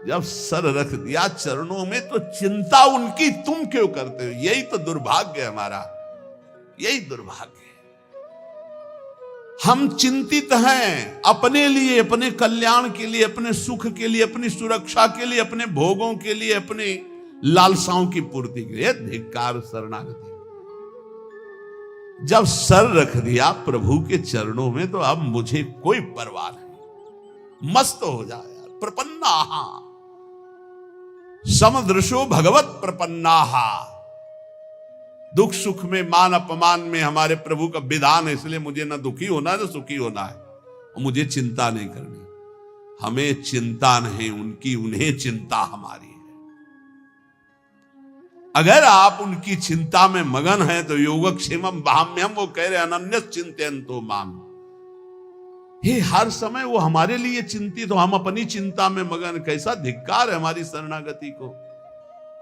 जब सर रख दिया चरणों में तो चिंता उनकी तुम क्यों करते हो? यही तो दुर्भाग्य है हमारा, यही दुर्भाग्य है। हम चिंतित हैं अपने लिए, अपने कल्याण के लिए, अपने सुख के लिए, अपनी सुरक्षा के लिए, अपने भोगों के लिए, अपने लालसाओं की पूर्ति के लिए। धिक्कार शरणागति। जब सर रख दिया प्रभु के चरणों में तो अब मुझे कोई परवाह नहीं। मस्त हो जाए यार। प्रपन्नाहा समदृशो भगवत प्रपन्नाहा। दुख सुख में, मान अपमान में हमारे प्रभु का विधान है, इसलिए मुझे ना दुखी होना है ना सुखी होना है, और मुझे चिंता नहीं करनी। हमें चिंता नहीं उनकी, उन्हें चिंता हमारी है। अगर आप उनकी चिंता में मगन हैं तो योगक्षेमम भाम्यम, वो कह रहे अनन्य चिंतयन्तो माम। हे हर समय वो हमारे लिए चिंतित हो, हम अपनी चिंता में मगन। कैसा धिक्कार है हमारी शरणागति को।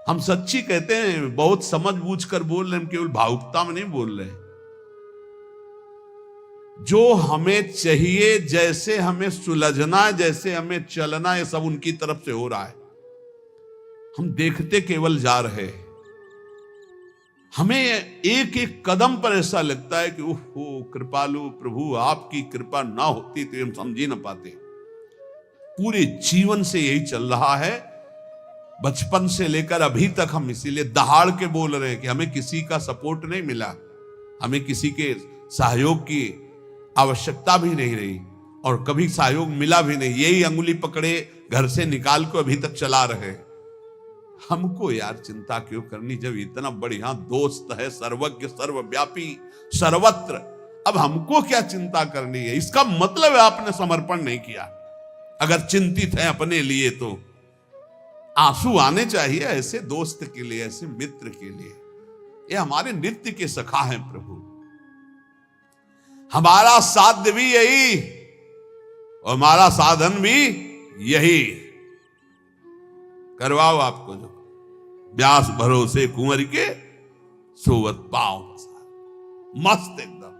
हम सच्ची कहते हैं, बहुत समझ बूझ कर बोल रहे हैं, हम केवल भावुकता में नहीं बोल रहे। जो हमें चाहिए, जैसे हमें सुलझना है, जैसे हमें चलना है, सब उनकी तरफ से हो रहा है। हम देखते केवल जा रहे हैं। हमें एक एक कदम पर ऐसा लगता है कि ओहो कृपालु प्रभु, आपकी कृपा ना होती तो हम समझ ही ना पाते। पूरे जीवन से यही चल रहा है, बचपन से लेकर अभी तक हम इसीलिए दहाड़ के बोल रहे हैं कि हमें किसी का सपोर्ट नहीं मिला, हमें किसी के सहयोग की आवश्यकता भी नहीं रही, और कभी सहयोग मिला भी नहीं। यही अंगुली पकड़े घर से निकाल को अभी तक चला रहे। हमको यार चिंता क्यों करनी जब इतना बढ़िया दोस्त है, सर्वज्ञ सर्वव्यापी सर्वत्र। अब हमको क्या चिंता करनी है? इसका मतलब है आपने समर्पण नहीं किया। अगर चिंतित है अपने लिए तो आंसू आने चाहिए ऐसे दोस्त के लिए, ऐसे मित्र के लिए। ये हमारे नित्य के सखा हैं प्रभु। हमारा साध्य भी यही और हमारा साधन भी यही। करवाओ आपको जो व्यास भरोसे कुंवर के सोवत पाओ। मस्त, एकदम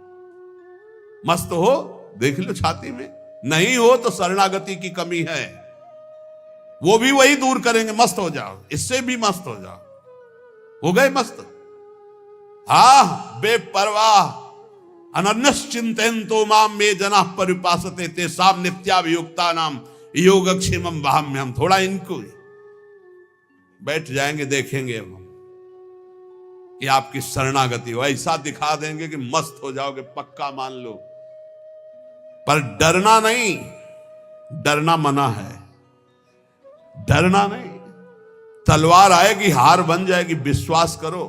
मस्त हो, देख लो छाती में। नहीं हो तो शरणागति की कमी है, वो भी वही दूर करेंगे। मस्त हो जाओ, इससे भी मस्त हो जाओ। हो गए मस्त। हा बेपरवाह अनन्यश्चिन्तयन्तो माम मे जनाः परिपासते तेषां नित्याभियुक्तानां योगक्षेमं भाम्यहम्। थोड़ा इनको बैठ जाएंगे, देखेंगे हम कि आपकी शरणागति हो। ऐसा दिखा देंगे कि मस्त हो जाओगे, पक्का मान लो। पर डरना नहीं, डरना मना है। डरना नहीं, तलवार आएगी हार बन जाएगी, विश्वास करो।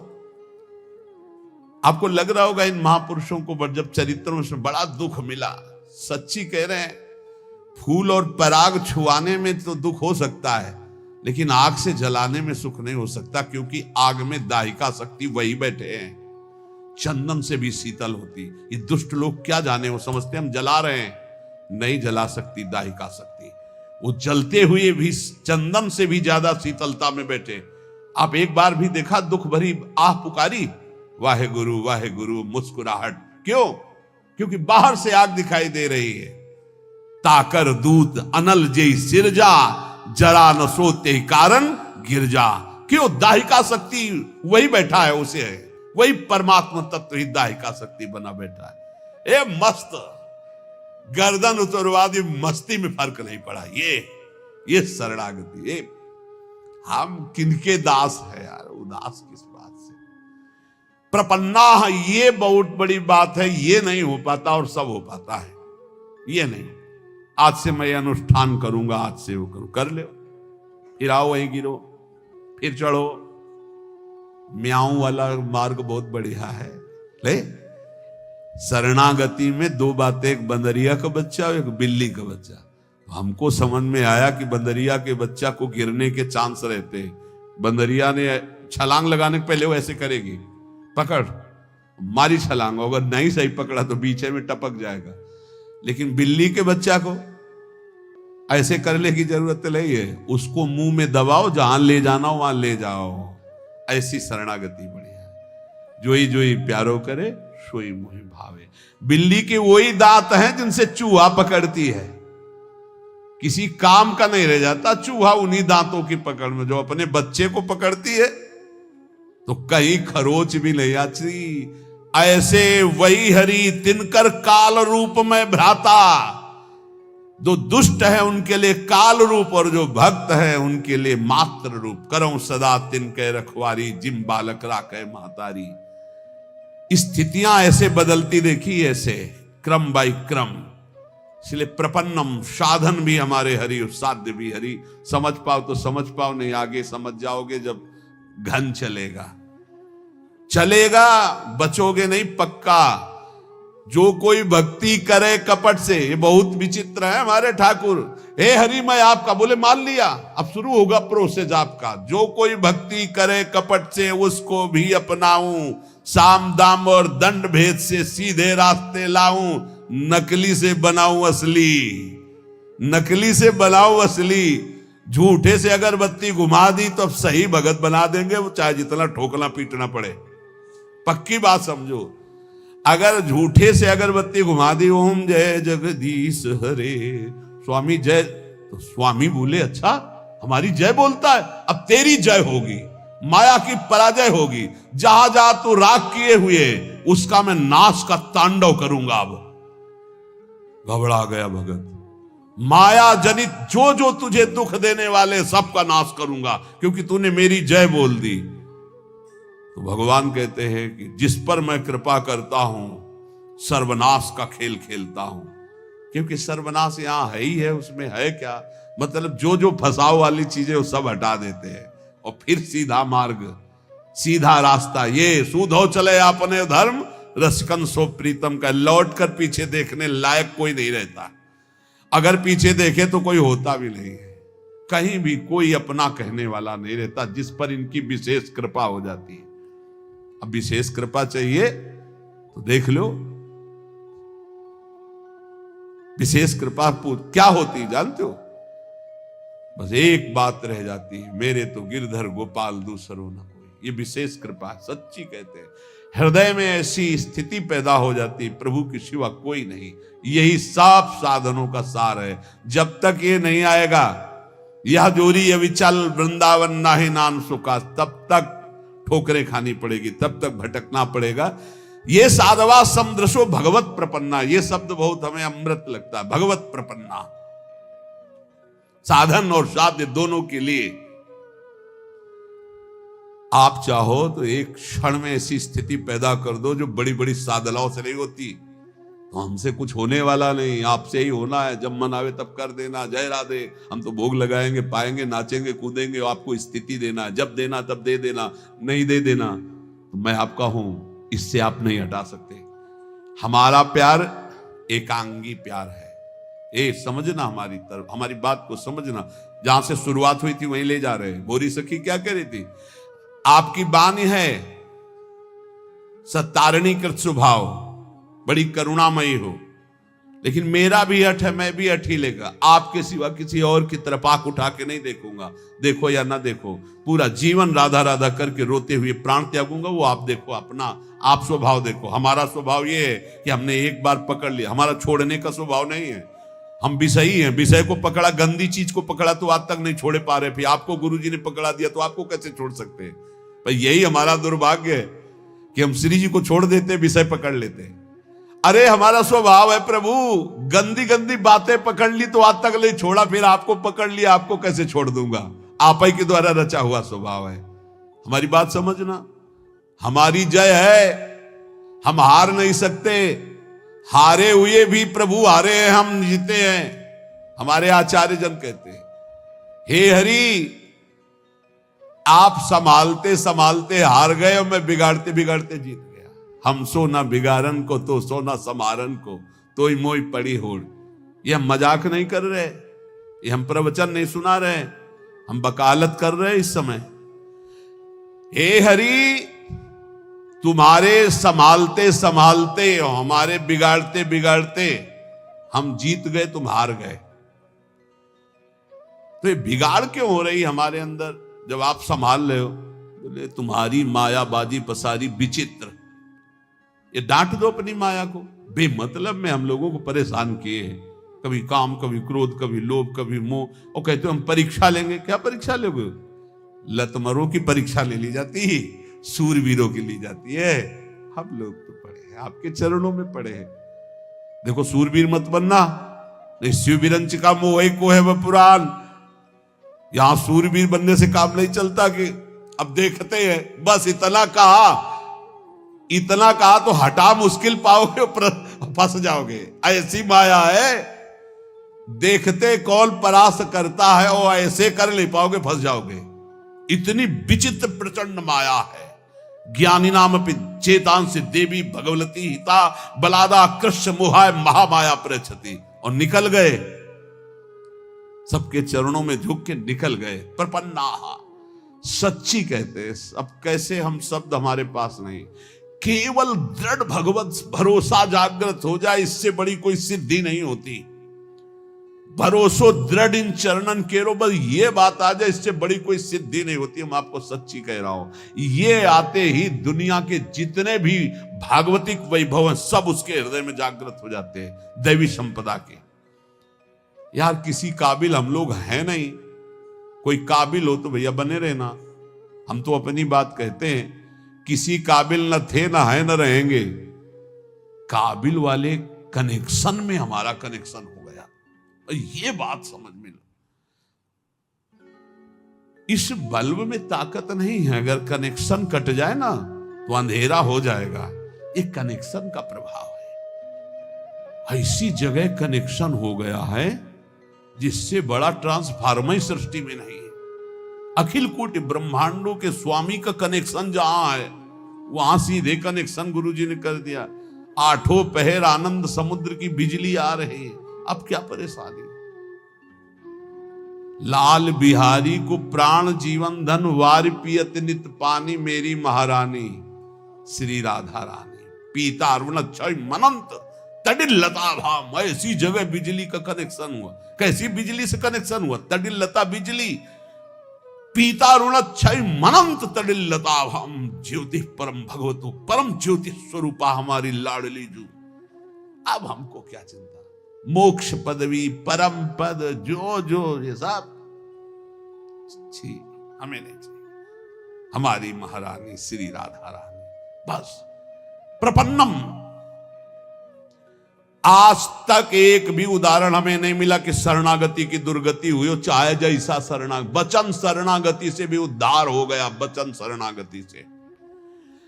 आपको लग रहा होगा इन महापुरुषों को जब चरित्रों में बड़ा दुख मिला। सच्ची कह रहे हैं, फूल और पराग छुआने में तो दुख हो सकता है, लेकिन आग से जलाने में सुख नहीं हो सकता, क्योंकि आग में दाहिका शक्ति वही बैठे हैं। चंदन से भी शीतल होती। ये दुष्ट लोग क्या जाने, वो समझते हम जला रहे हैं, नहीं जला सकती दाहिका शक्ति। वो जलते हुए भी चंदन से भी ज्यादा शीतलता में बैठे। आप एक बार भी देखा दुख भरी आह पुकारी, वाहे गुरु मुस्कुराहट। क्यों? क्योंकि बाहर से आग दिखाई दे रही है। ताकर दूत अनल जय सिरजा, जरा न सोते कारण गिरजा। क्यों? दाहिका शक्ति वही बैठा है, उसे है वही परमात्मा तत्व ही दाहिका शक्ति बना बैठा है। ए मस्त, गर्दन उतरवा दी, मस्ती में फर्क नहीं पड़ा। ये शरणागति। ये हम किनके दास है यार, उदास किस बात से? प्रपन्ना, ये बहुत बड़ी बात है। ये नहीं हो पाता और सब हो पाता है। ये नहीं, आज से मैं अनुष्ठान करूंगा, आज से वो करूं, कर ले। फिर आओ वहीं गिरो, फिर चढ़ो। म्याऊं वाला मार्ग बहुत बढ़िया है। ले, शरणागति में दो बातें, एक बंदरिया का बच्चा और एक बिल्ली का बच्चा। हमको समझ में आया कि बंदरिया के बच्चा को गिरने के चांस रहते हैं। बंदरिया ने छलांग लगाने के पहले वो ऐसे करेगी, पकड़ मारी छलांग, अगर नहीं सही पकड़ा तो बीचे में टपक जाएगा। लेकिन बिल्ली के बच्चा को ऐसे करने की जरूरत नहीं है, उसको मुंह में दबाओ, जहां ले जाना हो वहां ले जाओ। ऐसी शरणागति बढ़िया है। जोई जोई प्यारो करे सोई मोहि भावे। बिल्ली के वही दांत हैं जिनसे चूहा पकड़ती है। किसी काम का नहीं रह जाता चूहा उन्हीं दांतों की पकड़ में। जो अपने बच्चे को पकड़ती है तो कहीं खरोच भी नहीं आती। ऐसे वही हरि तिनकर काल रूप में भ्राता। जो दुष्ट है उनके लिए काल रूप और जो भक्त है उनके लिए मात्र रूप। करो सदा तिनके रखवारी जिम बालक राखे महतारी। स्थितियां ऐसे बदलती देखी, ऐसे क्रम बाई क्रम। इसलिए प्रपन्नम साधन भी हमारे हरि और साध्य भी हरि। समझ पाओ तो समझ पाओ, नहीं आगे समझ जाओगे जब घन चलेगा। चलेगा, बचोगे नहीं पक्का। जो कोई भक्ति करे कपट से, ये बहुत विचित्र है हमारे ठाकुर। हे हरि मैं आपका, बोले मान लिया, अब शुरू होगा प्रोसेस आपका। जो कोई भक्ति करे कपट से उसको भी अपनाऊं, साम दाम और दंड भेद से सीधे रास्ते लाऊं, नकली से बनाऊं असली, नकली से बनाऊं असली। झूठे से अगरबत्ती घुमा दी तो अब सही भगत बना देंगे, वो चाहे जितना ठोकना पीटना पड़े। पक्की बात समझो, अगर झूठे से अगरबत्ती घुमा दी, ओम जय जगदीश हरे स्वामी जय, तो स्वामी बोले अच्छा हमारी जय बोलता है, अब तेरी जय होगी, माया की पराजय होगी। जहां जहां तू राग किए हुए उसका मैं नाश का तांडव करूंगा। अब घबरा गया भगत। माया जनित जो जो तुझे दुख देने वाले सबका नाश करूंगा, क्योंकि तूने मेरी जय बोल दी। तो भगवान कहते हैं कि जिस पर मैं कृपा करता हूं सर्वनाश का खेल खेलता हूं। क्योंकि सर्वनाश यहां है ही है, उसमें है क्या, मतलब जो जो फसाव वाली चीजें वो सब हटा देते हैं और फिर सीधा मार्ग, सीधा रास्ता। ये सूधो चले अपने धर्म, रसकन सो प्रीतम का। लौट कर पीछे देखने लायक कोई नहीं रहता। अगर पीछे देखे तो कोई होता भी नहीं है, कहीं भी कोई अपना कहने वाला नहीं रहता, जिस पर इनकी विशेष कृपा हो जाती है। अब विशेष कृपा चाहिए तो देख लो, विशेष कृपा क्या होती जानते हो? बस एक बात रह जाती है, मेरे तो गिरधर गोपाल दूसरो न कोई। ये विशेष कृपा सच्ची कहते हैं। हृदय में ऐसी स्थिति पैदा हो जाती, प्रभु के सिवा कोई नहीं। यही सब साधनों का सार है। जब तक ये नहीं आएगा, यह जोरी अविचल वृंदावन नाहि नाम सुखा, तब तक ठोकरें खानी पड़ेगी, तब तक भटकना पड़ेगा। ये साधवा समदृशो भगवत प्रपन्ना, ये शब्द बहुत हमें अमृत लगता है। भगवत प्रपन्ना, साधन और साध्य दोनों के लिए। आप चाहो तो एक क्षण में ऐसी स्थिति पैदा कर दो जो बड़ी बड़ी साधनाओं से नहीं होती। तो हमसे कुछ होने वाला नहीं, आपसे ही होना है। जब मन आवे तब कर देना, जय राधे। हम तो भोग लगाएंगे, पाएंगे, नाचेंगे, कूदेंगे, आपको स्थिति देना है। जब देना तब दे देना, नहीं दे देना तो मैं आपका हूं, इससे आप नहीं हटा सकते। हमारा प्यार एकांगी प्यार है। ए समझना, हमारी तरफ, हमारी बात को समझना। जहां से शुरुआत हुई थी वहीं ले जा रहे हैं। गोरी सखी क्या कह रही थी? आपकी बानी है सत्तारणी कृत स्वभाव, बड़ी करुणामयी हो, लेकिन मेरा भी हठ है, मैं भी हठ ही लेगा। आपके सिवा किसी और की तरफ आंख उठा के नहीं देखूंगा। देखो या ना देखो, पूरा जीवन राधा राधा करके रोते हुए प्राण त्यागूंगा। वो आप देखो, अपना आप स्वभाव देखो। हमारा स्वभाव ये है कि हमने एक बार पकड़ लिया, हमारा छोड़ने का स्वभाव नहीं है। हम विषयी हैं, विषय को पकड़ा, गंदी चीज को पकड़ा तो आज तक नहीं छोड़े पा रहे। फिर आपको गुरुजी ने पकड़ा दिया तो आपको कैसे छोड़ सकते हैं? भाई यही हमारा दुर्भाग्य है कि हम श्री जी को छोड़ देते, विषय पकड़ लेते। अरे हमारा स्वभाव है प्रभु, गंदी गंदी बातें पकड़ ली तो आज तक नहीं छोड़ा, फिर आपको पकड़ लिया, आपको कैसे छोड़ दूंगा? आप ही के द्वारा रचा हुआ स्वभाव है। हमारी बात समझना, हमारी जय है, हम हार नहीं सकते। हारे हुए भी प्रभु हारे हैं, हम जीते हैं। हमारे आचार्य जन कहते हैं, हे हरि आप संभालते संभालते हार गए और मैं बिगाड़ते बिगाड़ते जीत गया। हम सो ना बिगाड़न को तो सो ना समारन को, तो ही मोई पड़ी होड़। ये हम मजाक नहीं कर रहे, ये हम प्रवचन नहीं सुना रहे, हम वकालत कर रहे इस समय। हे हरि तुम्हारे संभालते संभालते और हमारे बिगाड़ते बिगाड़ते हम जीत गए, तुम हार गए। तो ये बिगाड़ क्यों हो रही हमारे अंदर जब आप संभाल रहे हो? बोले तुम्हारी मायाबाजी पसारी विचित्र। ये डांट दो अपनी माया को, बेमतलब में हम लोगों को परेशान किए हैं। कभी काम, कभी क्रोध, कभी लोभ, कभी मोह, और कहते हो हम परीक्षा लेंगे। क्या परीक्षा लोगे? लतमरों की परीक्षा ले ली जाती है, सूरवीरों की ली जाती है। हम लोग तो पढ़े हैं, आपके चरणों में पढ़े हैं। देखो, सूरवीर मत बनना, शिव विरंच का मोह को है वह पुराण। यहां सूरवीर बनने से काम नहीं चलता कि अब देखते हैं, बस इतना कहा तो हटा मुश्किल पाओगे, फंस जाओगे। ऐसी माया है, देखते कौन परास करता है, और ऐसे कर नहीं पाओगे, फंस जाओगे। इतनी विचित्र प्रचंड माया है। ज्ञानी नाम चेतांश देवी भगवती हिता बलादा कृष्ण मोहाय महामाया प्रचति। और निकल गए, सबके चरणों में झुक के निकल गए। प्रपन्ना सच्ची कहते हैं। अब कैसे हम शब्द हमारे पास नहीं, केवल दृढ़ भगवत भरोसा जागृत हो जाए, इससे बड़ी कोई सिद्धि नहीं होती। भरोसो दृढ़ इन चरणन केरो, बस ये बात आ जाए, इससे बड़ी कोई सिद्धि नहीं होती। मैं आपको सच्ची कह रहा हूं, ये आते ही दुनिया के जितने भी भागवतिक वैभव हैं सब उसके हृदय में जागृत हो जाते हैं, दैवी संपदा के। यार किसी काबिल हम लोग हैं नहीं, कोई काबिल हो तो भैया बने रहना। हम तो अपनी बात कहते हैं, किसी काबिल न थे, न है, न रहेंगे। काबिल वाले कनेक्शन में हमारा कनेक्शन हो गया, ये बात समझ में लो। इस बल्ब में ताकत नहीं है, अगर कनेक्शन कट जाए ना तो अंधेरा हो जाएगा। ये कनेक्शन का प्रभाव है। ऐसी जगह कनेक्शन हो गया है जिससे बड़ा ट्रांसफार्मर सृष्टि में नहीं है। अखिल कोटि ब्रह्मांडों के स्वामी का कनेक्शन जहां है, वहां सीधे कनेक्शन गुरुजी ने कर दिया। आठों पहर आनंद समुद्र की बिजली आ रही है, अब क्या परेशानी। लाल बिहारी को प्राण जीवन धन वार पियत नित पानी, मेरी महारानी श्री राधा रानी। पीता अरुण क्षय मनंत तडिल लता भाम। ऐसी जगह बिजली का कनेक्शन हुआ। कैसी बिजली से कनेक्शन हुआ? तडिल लता बिजली। पीता अरुण क्षय मनंत तडिल लता भाम। ज्योति परम भगवतो परम ज्योति स्वरूपा हमारी लाडली जू। अब हमको क्या चिंता, मोक्ष पदवी परम पद जो जो ये सब हमें नहीं चाहिए। हमारी महारानी श्री राधा रानी बस। प्रपन्नम, आज तक एक भी उदाहरण हमें नहीं मिला कि शरणागति की दुर्गति हुई हो, चाहे जैसा वचन शरणागति से भी उद्धार हो गया। वचन शरणागति से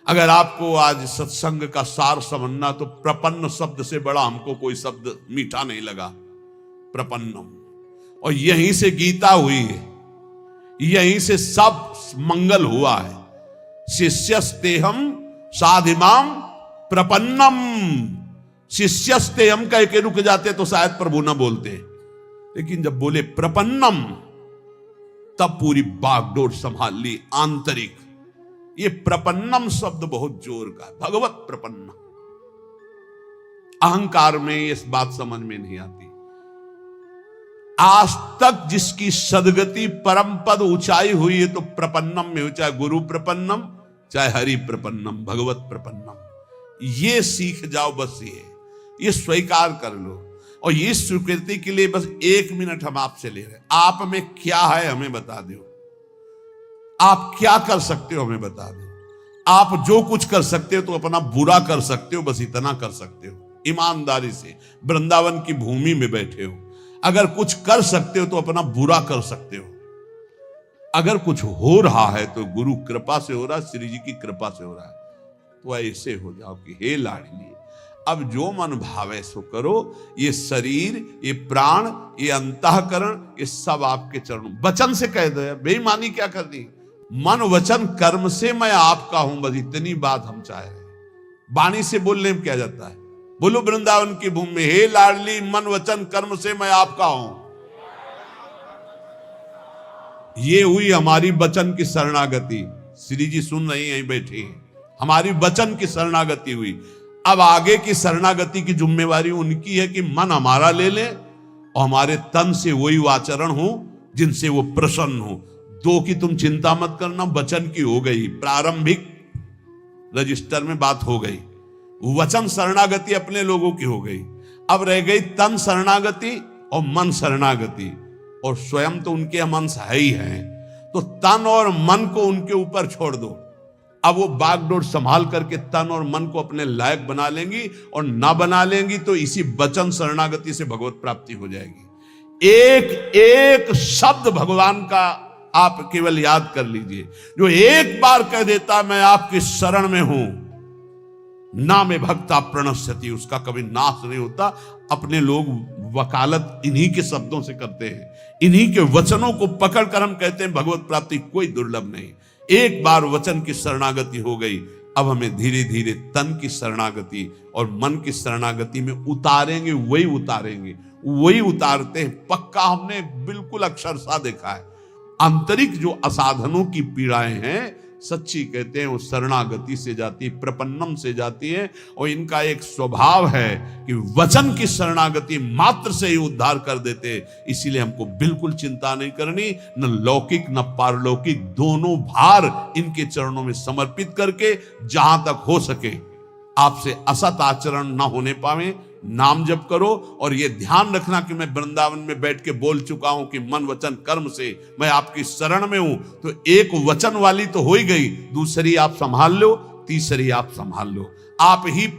अगर आपको आज सत्संग का सार समझना तो प्रपन्न शब्द से बड़ा हमको कोई शब्द मीठा नहीं लगा। प्रपन्नम, और यहीं से गीता हुई है, यहीं से सब मंगल हुआ है। शिष्यस्तेहम साधिमाम प्रपन्नम। शिष्यस्तेहम कह के रुक जाते तो शायद प्रभु ना बोलते, लेकिन जब बोले प्रपन्नम तब पूरी बागडोर संभाल ली आंतरिक। ये प्रपन्नम शब्द बहुत जोर का, भगवत प्रपन्न। अहंकार में इस बात समझ में नहीं आती। आज तक जिसकी सदगति परम पद ऊंचाई हुई है तो प्रपन्नम में हो, चाहे गुरु प्रपन्नम, चाहे हरि प्रपन्नम, भगवत प्रपन्नम। ये सीख जाओ, बस ये स्वीकार कर लो। और ये स्वीकृति के लिए बस 1 मिनट हम आपसे ले रहे हैं। आप में क्या है हमें बता दो, आप क्या कर सकते हो हमें बता दो। आप जो कुछ कर सकते हो तो अपना बुरा कर सकते हो, बस इतना कर सकते हो। ईमानदारी से वृंदावन की भूमि में बैठे हो, अगर कुछ कर सकते हो तो अपना बुरा कर सकते हो। अगर कुछ हो रहा है तो गुरु कृपा से हो रहा है, श्री जी की कृपा से हो रहा है। तो ऐसे हो जाओ कि हे लाडली, अब जो मन भावे सो करो। ये शरीर, ये प्राण, ये अंतःकरण, ये सब आपके चरणों। वचन से कह दो, बेईमानी क्या कर दी। मन वचन कर्म से मैं आपका हूं, बस इतनी बात हम चाह रहे हैं। वाणी से बोलने में क्या जाता है। बोलो वृंदावन की भूमि में, हे लाडली मन वचन कर्म से मैं आपका हूं। ये हुई हमारी वचन की शरणागति। श्री जी सुन रही हैं, बैठी हैं। हमारी वचन की शरणागति हुई। अब आगे की शरणागति की जिम्मेवारी उनकी है कि मन हमारा ले ले और हमारे तन से वही आचरण हो जिनसे वो प्रसन्न हो। दो की तुम चिंता मत करना, वचन की हो गई, प्रारंभिक रजिस्टर में बात हो गई। वचन शरणागति अपने लोगों की हो गई। अब रह गई तन शरणागति और मन शरणागति, और स्वयं तो उनके मन है ही हैं, तो तन और मन को उनके ऊपर छोड़ दो। अब वो बागडोर संभाल करके तन और मन को अपने लायक बना लेंगी, और ना बना लेंगी तो इसी वचन शरणागति से भगवत प्राप्ति हो जाएगी। एक एक शब्द भगवान का आप केवल याद कर लीजिए, जो एक बार कह देता मैं आपकी शरण में हूं, ना में भक्ता प्रणश्यति, उसका कभी नाश नहीं होता। अपने लोग वकालत इन्हीं के शब्दों से करते हैं, इन्हीं के वचनों को पकड़कर हम कहते हैं भगवत प्राप्ति कोई दुर्लभ नहीं। एक बार वचन की शरणागति हो गई, अब हमें धीरे धीरे तन की शरणागति और मन की शरणागति में उतारेंगे, वही उतारते हैं। पक्का हमने बिल्कुल अक्षरशः देखा है। आंतरिक जो असाधनों की पीड़ाएं हैं, सच्ची कहते हैं वो शरणागति से जाती, प्रपन्नम से जाती है, और इनका एक स्वभाव है कि वचन की शरणागति मात्र से ही उद्धार कर देते। इसीलिए हमको बिल्कुल चिंता नहीं करनी, न लौकिक न पारलौकिक, दोनों भार इनके चरणों में समर्पित करके जहां तक हो सके आपसे असत आचरण न होने पावे, नाम जप करो। और ये ध्यान रखना कि मैं वृंदावन में बैठ के बोल चुका हूं कि मन वचन कर्म से मैं आपकी शरण में हूं, तो एक वचन वाली तो हो ही गई, दूसरी आप संभाल लो, तीसरी आप संभाल लो। आप ही,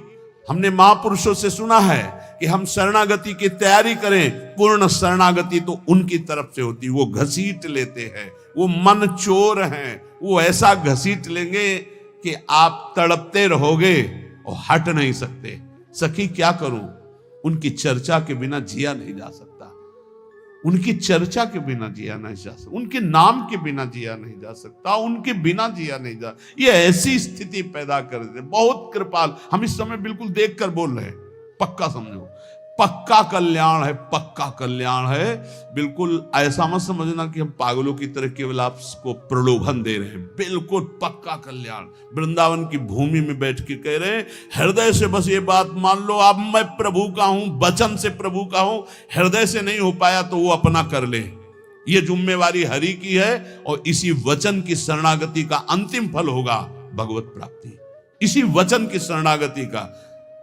हमने महापुरुषों से सुना है कि हम शरणागति की तैयारी करें, पूर्ण शरणागति तो उनकी तरफ से होती, वो घसीट लेते हैं, वो मन चोर हैं, वो ऐसा घसीट लेंगे कि आप तड़पते रहोगे और हट नहीं सकते। सखी क्या करूं, उनकी चर्चा के बिना जिया नहीं जा सकता, उनकी चर्चा के बिना जिया नहीं जा सकता, उनके नाम के बिना जिया नहीं जा सकता, उनके बिना जिया नहीं जा। ये ऐसी स्थिति पैदा कर देते, बहुत कृपाल। हम इस समय बिल्कुल देख कर बोल रहे हैं, पक्का समझो, पक्का कल्याण है, पक्का कल्याण है। बिल्कुल ऐसा मत समझना कि हम पागलों की तरह केवल आपको प्रलोभन दे रहे हैं, बिल्कुल पक्का कल्याण। वृंदावन की भूमि में बैठ के कह रहे हैं, हृदय से बस ये बात मान लो, अब मैं प्रभु का हूं, वचन से प्रभु का हूं। हृदय से नहीं हो पाया तो वो अपना कर ले, ये जिम्मेवारी हरि की है, और इसी वचन की शरणागति का अंतिम फल होगा भगवत प्राप्ति, इसी वचन की शरणागति का।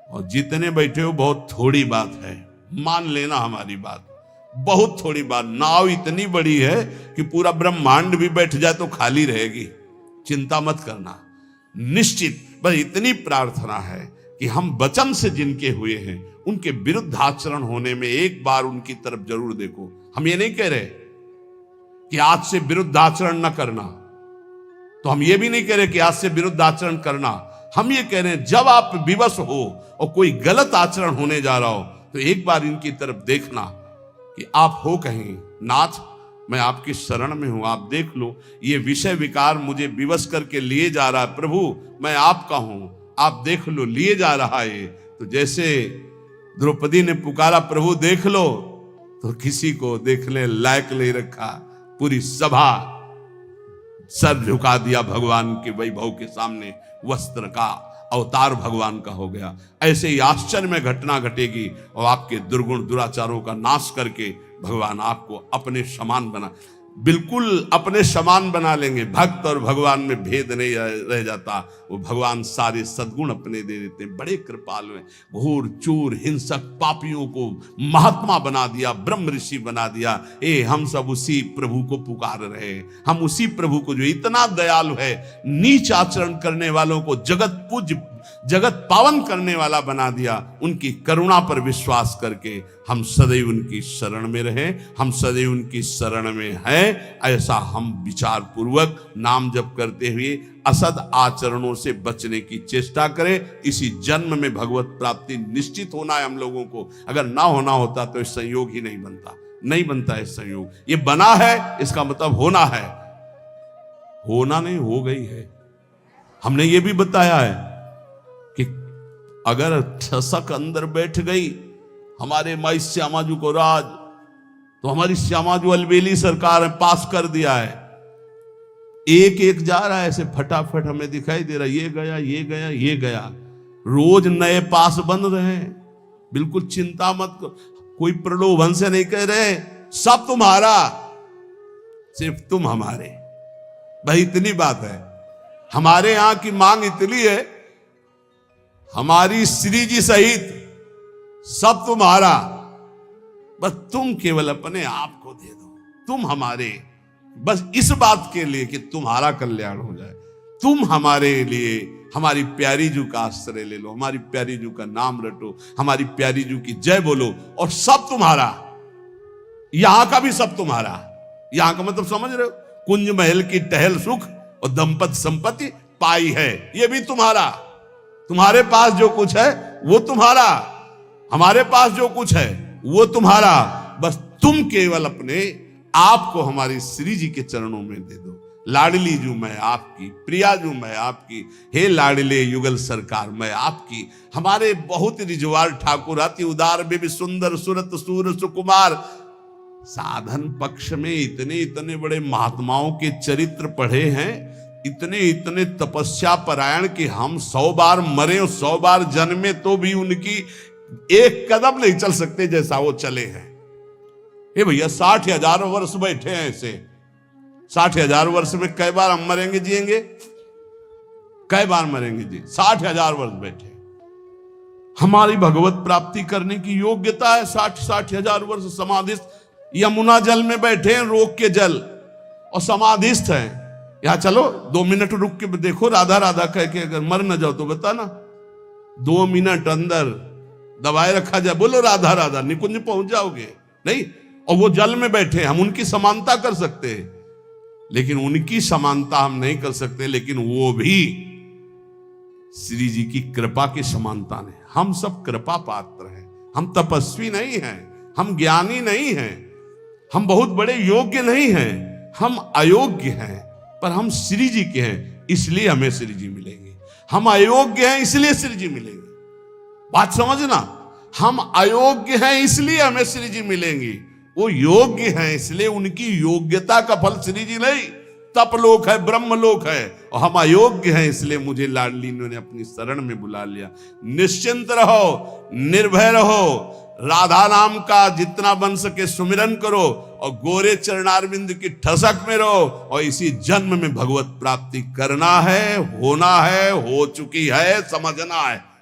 और जितने बैठे हो बहुत थोड़ी बात है, मान लेना हमारी बात, बहुत थोड़ी बात। नाव इतनी बड़ी है कि पूरा ब्रह्मांड भी बैठ जाए तो खाली रहेगी, चिंता मत करना, निश्चित। बस इतनी प्रार्थना है कि हम वचन से जिनके हुए हैं उनके विरुद्ध आचरण होने में एक बार उनकी तरफ जरूर देखो। हम ये नहीं कह रहे कि आज से विरुद्ध आचरण न करना, तो हम ये भी नहीं कह रहे कि आज से विरुद्ध आचरण करना। हम ये कह रहे हैं जब आप विवश हो और कोई गलत आचरण होने जा रहा हो तो एक बार इनकी तरफ देखना कि आप हो कहीं, नाथ मैं आपकी शरण में हूं, आप देख लो, ये विषय विकार मुझे विवश करके लिए जा रहा है, प्रभु मैं आपका हूं, आप देख लो, लिए जा रहा है। तो जैसे द्रौपदी ने पुकारा प्रभु देख लो, तो किसी को देखने लायक नहीं रखा, पूरी सभा सर झुका दिया भगवान के वैभव के सामने, वस्त्र का अवतार भगवान का हो गया। ऐसे ही आश्चर्यमय घटना घटेगी और आपके दुर्गुण दुराचारों का नाश करके भगवान आपको अपने समान बना, बिल्कुल अपने समान बना लेंगे। भक्त और भगवान में भेद नहीं रह जाता, वो भगवान सारे सद्गुण अपने दे देते हैं, बड़े कृपालु हैं। घोर चोर हिंसक पापियों को महात्मा बना दिया, ब्रह्म ऋषि बना दिया। हम सब उसी प्रभु को पुकार रहे हैं, हम उसी प्रभु को जो इतना दयालु है, नीच आचरण करने वालों को जगत पूज्य जगत पावन करने वाला बना दिया। उनकी करुणा पर विश्वास करके हम सदैव उनकी शरण में रहें, हम सदैव उनकी शरण में हैं। ऐसा हम विचार पूर्वक नाम जप करते हुए असद आचरणों से बचने की चेष्टा करें। इसी जन्म में भगवत प्राप्ति निश्चित होना है हम लोगों को। अगर ना होना होता तो इस संयोग ही नहीं बनता, नहीं बनता है संयोग। ये बना है इसका मतलब होना है, होना नहीं हो गई है। हमने ये भी बताया है कि अगर ठसक अंदर बैठ गई हमारे माई श्यामाजू को राज, तो हमारी श्यामाजू अलबेली सरकार ने पास कर दिया है। एक एक जा रहा है ऐसे फटाफट, हमें दिखाई दे रहा है, ये गया ये गया ये गया, रोज नए पास बन रहे हैं। बिल्कुल चिंता मत करो, कोई प्रलोभन से नहीं कह रहे सब तुम्हारा, सिर्फ तुम हमारे। भाई इतनी बात है, हमारे यहां की मांग इतनी है, हमारी श्री जी सहित सब तुम्हारा, बस तुम केवल अपने आप को दे दो, तुम हमारे, बस इस बात के लिए कि तुम्हारा कल्याण हो जाए। तुम हमारे लिए हमारी प्यारी जू का आश्रय ले लो, हमारी प्यारी जू का नाम रटो, हमारी प्यारी जू की जय बोलो, और सब तुम्हारा, यहां का भी सब तुम्हारा। यहां का मतलब समझ रहे हो? कुंज महल की टहल सुख और दंपत संपत्ति पाई है, ये भी तुम्हारा। तुम्हारे पास जो कुछ है वो तुम्हारा, हमारे पास जो कुछ है वो तुम्हारा, बस तुम केवल अपने आप को हमारी श्री जी के चरणों में दे दो। लाडली जू मैं आपकी, प्रिया जू मैं आपकी, हे लाडले युगल सरकार मैं आपकी। हमारे बहुत रिजवार ठाकुर अति उदार बेबी सुंदर सुरत सूर सुकुमार। साधन पक्ष में इतने इतने बड़े महात्माओं के चरित्र पढ़े हैं, इतने इतने तपस्या परायण कि हम 100 बार मरे और 100 बार जन्मे तो भी उनकी एक कदम नहीं चल सकते जैसा वो चले हैं। हे भैया 60,000 वर्ष बैठे हैं ऐसे, 60,000 वर्ष में कई बार हम मरेंगे जिएंगे? कई बार मरेंगे जी? 60,000 वर्ष बैठे। हमारी भगवत प्राप्ति करने की योग्यता है 60,000 वर्ष समाधिस्थ। यमुना जल में बैठे हैं, रोक के जल, और समाधिस्थ हैं। यहां चलो 2 मिनट रुक के देखो, राधा राधा कह के अगर मर न जाओ तो बता ना, 2 मिनट अंदर दबाए रखा जाए, बोलो राधा राधा, निकुंज पहुंच जाओगे नहीं? और वो जल में बैठे, हम उनकी समानता कर सकते हैं, लेकिन उनकी समानता हम नहीं कर सकते, लेकिन वो भी श्री जी की कृपा की समानता ने। हम सब कृपा पात्र हैं, हम तपस्वी नहीं हैं, हम ज्ञानी नहीं हैं, हम बहुत बड़े योग्य नहीं हैं, हम अयोग्य हैं, पर हम श्री जी के हैं, इसलिए हमें श्री जी मिलेंगे। हम अयोग्य हैं इसलिए श्री जी मिलेंगे। बात समझना, हम अयोग्य हैं इसलिए हमें श्री जी मिलेंगी, वो योग्य हैं इसलिए उनकी योग्यता का फल श्री जी नहीं, तपलोक है, ब्रह्मलोक है, और हम अयोग्य हैं इसलिए मुझे लाडली ने अपनी शरण में बुला लिया। निश्चिंत रहो, निर्भय रहो, राधा नाम का जितना बन सके सुमिरन करो, और गोरे चरणारविंद की ठसक में रहो, और इसी जन्म में भगवत प्राप्ति करना है, होना है, हो चुकी है, समझना है।